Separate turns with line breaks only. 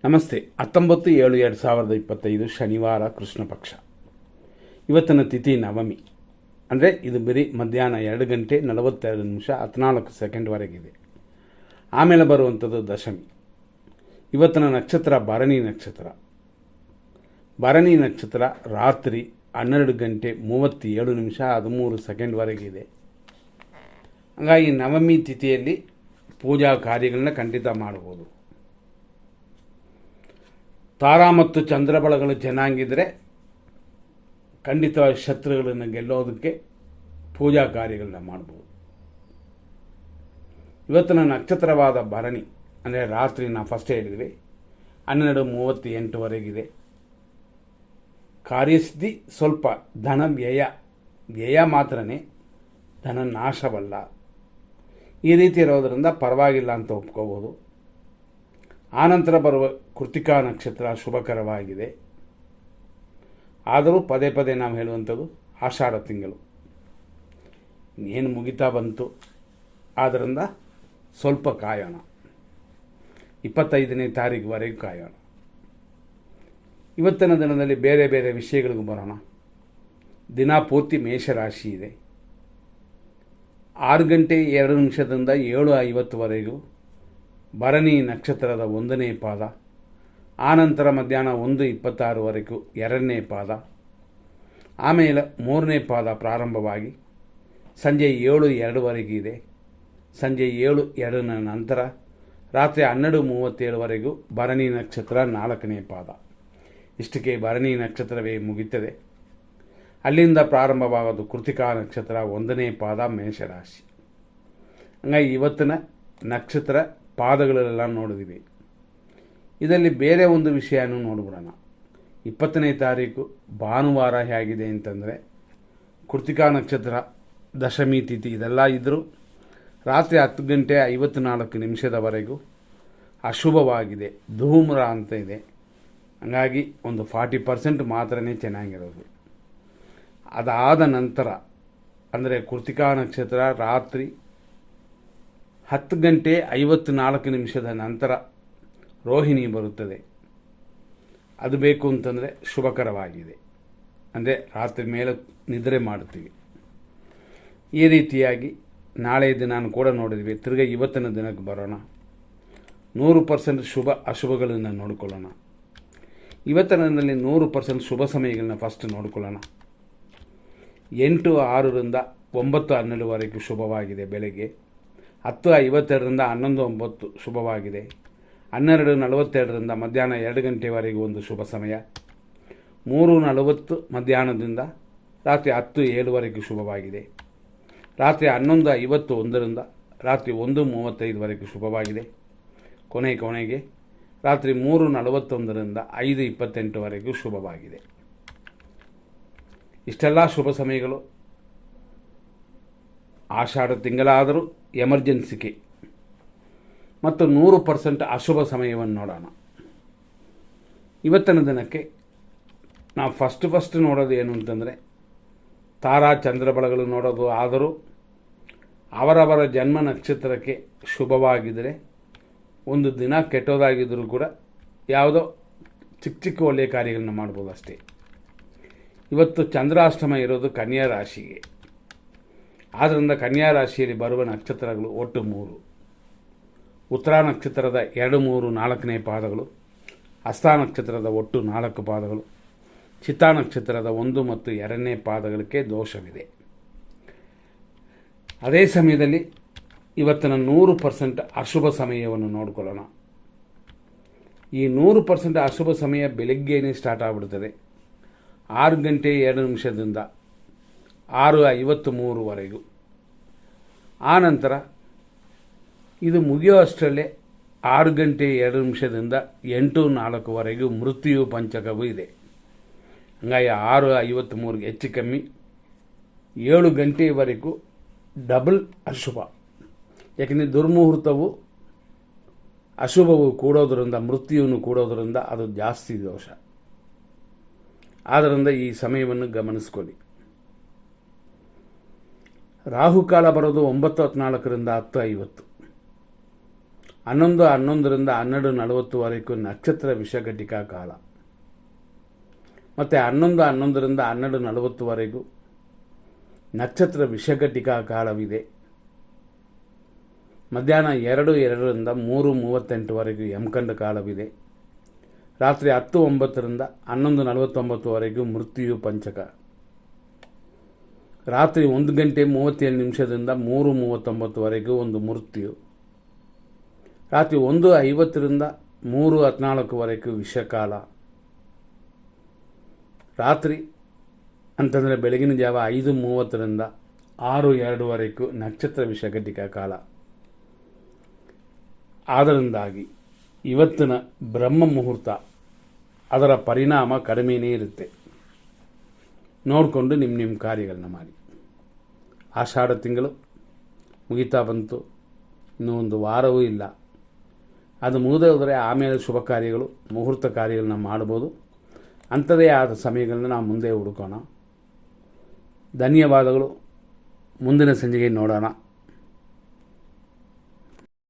ನಮಸ್ತೆ. 19/7/2025 ಶನಿವಾರ, ಕೃಷ್ಣ ಪಕ್ಷ. ಇವತ್ತಿನ ತಿಥಿ ನವಮಿ. ಅಂದರೆ ಇದು ಬರೀ ಮಧ್ಯಾಹ್ನ 2:42 ಆಮೇಲೆ ಬರುವಂಥದ್ದು ದಶಮಿ. ಇವತ್ತಿನ ನಕ್ಷತ್ರ ಭರಣಿ ನಕ್ಷತ್ರ. ಭರಣಿ ನಕ್ಷತ್ರ ರಾತ್ರಿ 12:37 ಇದೆ. ಹಾಗಾಗಿ ನವಮಿ ತಿಥಿಯಲ್ಲಿ ಪೂಜಾ ಕಾರ್ಯಗಳನ್ನ ಖಂಡಿತ ಮಾಡ್ಬೋದು. ತಾರಾ ಮತ್ತು ಚಂದ್ರಬಳಗಳು ಚೆನ್ನಾಗಿದ್ದರೆ ಖಂಡಿತವಾಗಿ ಶತ್ರುಗಳನ್ನು ಗೆಲ್ಲೋದಕ್ಕೆ ಪೂಜಾ ಕಾರ್ಯಗಳನ್ನ ಮಾಡ್ಬೋದು. ಇವತ್ತಿನ ನಕ್ಷತ್ರವಾದ ಭರಣಿ ಅಂದರೆ ರಾತ್ರಿ ನಾವು ಫಸ್ಟ್ ಹೇಳಿದ್ವಿ 12:38 ಕಾರ್ಯಸಿದ್ಧಿ ಸ್ವಲ್ಪ, ಧನ ವ್ಯಯ ಮಾತ್ರನೇ, ಧನ ನಾಶವಲ್ಲ. ಈ ರೀತಿ ಇರೋದರಿಂದ ಪರವಾಗಿಲ್ಲ ಅಂತ ಒಪ್ಕೋಬೋದು. ಆನಂತರ ಬರುವ ಕೃತಿಕಾ ನಕ್ಷತ್ರ ಶುಭಕರವಾಗಿದೆ. ಆದರೂ ಪದೇ ಪದೇ ನಾವು ಹೇಳುವಂಥದ್ದು ಆಷಾಢ ತಿಂಗಳು ಏನು ಮುಗಿತಾ ಬಂತು, ಆದ್ದರಿಂದ ಸ್ವಲ್ಪ ಕಾಯೋಣ. 25ನೇ ತಾರೀಕುವರೆಗೂ ಕಾಯೋಣ. ಇವತ್ತಿನ ದಿನದಲ್ಲಿ ಬೇರೆ ಬೇರೆ ವಿಷಯಗಳಿಗೂ ಬರೋಣ. ದಿನ ಪೂರ್ತಿ ಮೇಷರಾಶಿ ಇದೆ. 6:02 7:50 ಭರಣಿ ನಕ್ಷತ್ರದ 1ನೇ ಪಾದ. ಆನಂತರ ಮಧ್ಯಾಹ್ನ 1:26 2ನೇ ಪಾದ. ಆಮೇಲೆ 3ನೇ ಪಾದ ಪ್ರಾರಂಭವಾಗಿ ಸಂಜೆ 7:02 ಇದೆ. ಸಂಜೆ 7:02 ನಂತರ ರಾತ್ರಿ 12:37 ಭರಣಿ ನಕ್ಷತ್ರ 4ನೇ ಪಾದ. ಇಷ್ಟಕ್ಕೆ ಭರಣಿ ನಕ್ಷತ್ರವೇ ಮುಗಿಯುತ್ತದೆ. ಅಲ್ಲಿಂದ ಪ್ರಾರಂಭವಾಗೋದು ಕೃತಿಕಾ ನಕ್ಷತ್ರ 1ನೇ ಪಾದ, ಮೇಷರಾಶಿ. ಹಂಗಾಗಿ ಇವತ್ತಿನ ನಕ್ಷತ್ರ ಪಾದಗಳೆಲ್ಲ ನೋಡಿದ್ವಿ. ಇದರಲ್ಲಿ ಬೇರೆ ಒಂದು ವಿಷಯನೂ ನೋಡ್ಬಿಡೋಣ. 20ನೇ ತಾರೀಕು ಭಾನುವಾರ ಹೇಗಿದೆ ಅಂತಂದರೆ, ಕೃತಿಕಾ ನಕ್ಷತ್ರ ದಶಮಿ ತಿಥಿ ಇದೆಲ್ಲ ಇದ್ದರೂ ರಾತ್ರಿ 10:54 ಅಶುಭವಾಗಿದೆ. ಧೂಮ್ರ ಅಂತ ಇದೆ. ಹಾಗಾಗಿ ಒಂದು 40% ಮಾತ್ರನೇ ಚೆನ್ನಾಗಿರೋದು. ಅದಾದ ನಂತರ ಅಂದರೆ ಕೃತಿಕಾ ನಕ್ಷತ್ರ ರಾತ್ರಿ 10:54 ನಂತರ ರೋಹಿಣಿ ಬರುತ್ತದೆ. ಅದು ಬೇಕು ಅಂತಂದರೆ ಶುಭಕರವಾಗಿದೆ. ಅಂದರೆ ರಾತ್ರಿ ಮೇಲೆ ನಿದ್ರೆ ಮಾಡುತ್ತೀವಿ. ಈ ರೀತಿಯಾಗಿ ನಾಳೆ ದಿನಾನು ಕೂಡ ನೋಡಿದ್ವಿ. ತಿರ್ಗಿ ಇವತ್ತಿನ ದಿನಕ್ಕೆ ಬರೋಣ. 100% ಶುಭ ಅಶುಭಗಳನ್ನು ನೋಡಿಕೊಳ್ಳೋಣ. ಇವತ್ತಿನ ದಿನದಲ್ಲಿ 100% ಶುಭ ಸಮಯಗಳನ್ನ ಫಸ್ಟ್ ನೋಡಿಕೊಳ್ಳೋಣ. 8:06 9:12 ಶುಭವಾಗಿದೆ. ಬೆಳಗ್ಗೆ 10:52 11:09 ಶುಭವಾಗಿದೆ. 12:42 ಮಧ್ಯಾಹ್ನ 2 ಗಂಟೆವರೆಗೂ ಒಂದು ಶುಭ ಸಮಯ. 3:40 ಮಧ್ಯಾಹ್ನದಿಂದ ರಾತ್ರಿ 10:07 ಶುಭವಾಗಿದೆ. ರಾತ್ರಿ 11:51 ರಾತ್ರಿ 1:35 ಶುಭವಾಗಿದೆ. ಕೊನೆಗೆ ರಾತ್ರಿ 3:41 5:28 ಶುಭವಾಗಿದೆ. ಇಷ್ಟೆಲ್ಲ ಶುಭ ಸಮಯಗಳು. ಆಷಾಢ ತಿಂಗಳಾದರೂ ಎಮರ್ಜೆನ್ಸಿಗೆ ಮತ್ತು 100% ಅಶುಭ ಸಮಯವನ್ನು ನೋಡೋಣ. ಇವತ್ತಿನ ದಿನಕ್ಕೆ ನಾವು ಫಸ್ಟ್ ನೋಡೋದು ಏನು ಅಂತಂದರೆ ತಾರಾ ಚಂದ್ರಬಳಗಳು ನೋಡೋದು. ಆದರೂ ಅವರವರ ಜನ್ಮ ನಕ್ಷತ್ರಕ್ಕೆ ಶುಭವಾಗಿದ್ದರೆ, ಒಂದು ದಿನ ಕೆಟ್ಟೋದಾಗಿದ್ದರೂ ಕೂಡ ಯಾವುದೋ ಚಿಕ್ಕ ಒಳ್ಳೆಯ ಕಾರ್ಯಗಳನ್ನ ಮಾಡ್ಬೋದು ಅಷ್ಟೇ. ಇವತ್ತು ಚಂದ್ರಾಷ್ಟಮ ಇರೋದು ಕನ್ಯಾ ರಾಶಿಗೆ. ಆದ್ದರಿಂದ ಕನ್ಯಾ ರಾಶಿಯಲ್ಲಿ ಬರುವ ನಕ್ಷತ್ರಗಳು ಒಟ್ಟು 3. ಉತ್ತರ ನಕ್ಷತ್ರದ 2, 3, 4ನೇ ಪಾದಗಳು, ಹಸ್ತ ನಕ್ಷತ್ರದ ಒಟ್ಟು 4 ಪಾದಗಳು, ಚಿತ್ತಾ ನಕ್ಷತ್ರದ 1 ಮತ್ತು 2ನೇ ಪಾದಗಳಿಗೆ ದೋಷವಿದೆ. ಅದೇ ಸಮಯದಲ್ಲಿ ಇವತ್ತಿನ 100% ಅಶುಭ ಸಮಯವನ್ನು ನೋಡಿಕೊಳ್ಳೋಣ. ಈ 100% ಅಶುಭ ಸಮಯ ಬೆಳಗ್ಗೆಯೇ ಸ್ಟಾರ್ಟ್ ಆಗಿಬಿಡ್ತದೆ. 6:02 6:53 ಆನಂತರ ಇದು ಮುಗಿಯೋ ಅಷ್ಟರಲ್ಲೇ 6:02 8:04 ಮೃತ್ಯು ಪಂಚಕವೂ ಇದೆ. ಹಂಗಾಗಿ 6:53 ಹೆಚ್ಚು ಕಮ್ಮಿ 7 ಗಂಟೆಯವರೆಗೂ ಡಬಲ್ ಅಶುಭ. ಯಾಕೆಂದರೆ ದುರ್ಮುಹೂರ್ತವು ಅಶುಭವು ಕೂಡೋದ್ರಿಂದ, ಮೃತ್ಯುವನ್ನು ಕೂಡೋದ್ರಿಂದ ಅದು ಜಾಸ್ತಿ ದೋಷ. ಆದ್ದರಿಂದ ಈ ಸಮಯವನ್ನು ಗಮನಿಸ್ಕೊಳ್ಳಿ. ರಾಹುಕಾಲ ಬರೋದು 9:14 10:50. 11:11ರಿಂದ 12:40ವರೆಗೂ ನಕ್ಷತ್ರ ವಿಷಘಟಿಕಾ ಕಾಲ. ಮತ್ತು 11:11ರಿಂದ 12:40ವರೆಗೂ ನಕ್ಷತ್ರ ವಿಷಘಟಿಕಾ ಕಾಲವಿದೆ. ಮಧ್ಯಾಹ್ನ 2:02ರಿಂದ 3:38ವರೆಗೂ ಯಮಕಂಡ ಕಾಲವಿದೆ. ರಾತ್ರಿ 10:09ರಿಂದ 11:49ವರೆಗೂ ಮೃತ್ಯು ಪಂಚಕ. ರಾತ್ರಿ 1:37ದಿಂದ 3:39ವರೆಗೂ ಒಂದು ಮೃತ್ಯು. ರಾತ್ರಿ 1:50ರಿಂದ 3:14ವರೆಗೂ ವಿಷಕಾಲ. ರಾತ್ರಿ ಅಂತಂದರೆ ಬೆಳಗಿನ ಜಾವ 5:30ರಿಂದ 6:02ವರೆಗೂ ನಕ್ಷತ್ರ ವಿಷಘಟಿಕಾ ಕಾಲ. ಆದ್ದರಿಂದಾಗಿ ಇವತ್ತಿನ ಬ್ರಹ್ಮ ಮುಹೂರ್ತ ಅದರ ಪರಿಣಾಮ ಕಡಿಮೆಯೇ ಇರುತ್ತೆ. ನೋಡಿಕೊಂಡು ನಿಮ್ಮ ಕಾರ್ಯಗಳನ್ನ ಮಾಡಿ. ಆಷಾಢ ತಿಂಗಳು ಮುಗಿತಾ ಬಂತು, ಇನ್ನೂ ಒಂದು ವಾರವೂ ಇಲ್ಲ. ಅದು ಮುಗಿದೇ ಹೋದರೆ ಆಮೇಲೆ ಶುಭ ಕಾರ್ಯಗಳು, ಮುಹೂರ್ತ ಕಾರ್ಯಗಳನ್ನ ಮಾಡ್ಬೋದು. ಅಂಥದೇ ಆದ ಸಮಯಗಳನ್ನ ನಾವು ಮುಂದೆ ಹುಡುಕೋಣ. ಧನ್ಯವಾದಗಳು. ಮುಂದಿನ ಸಂಚಿಕೆ ನೋಡೋಣ.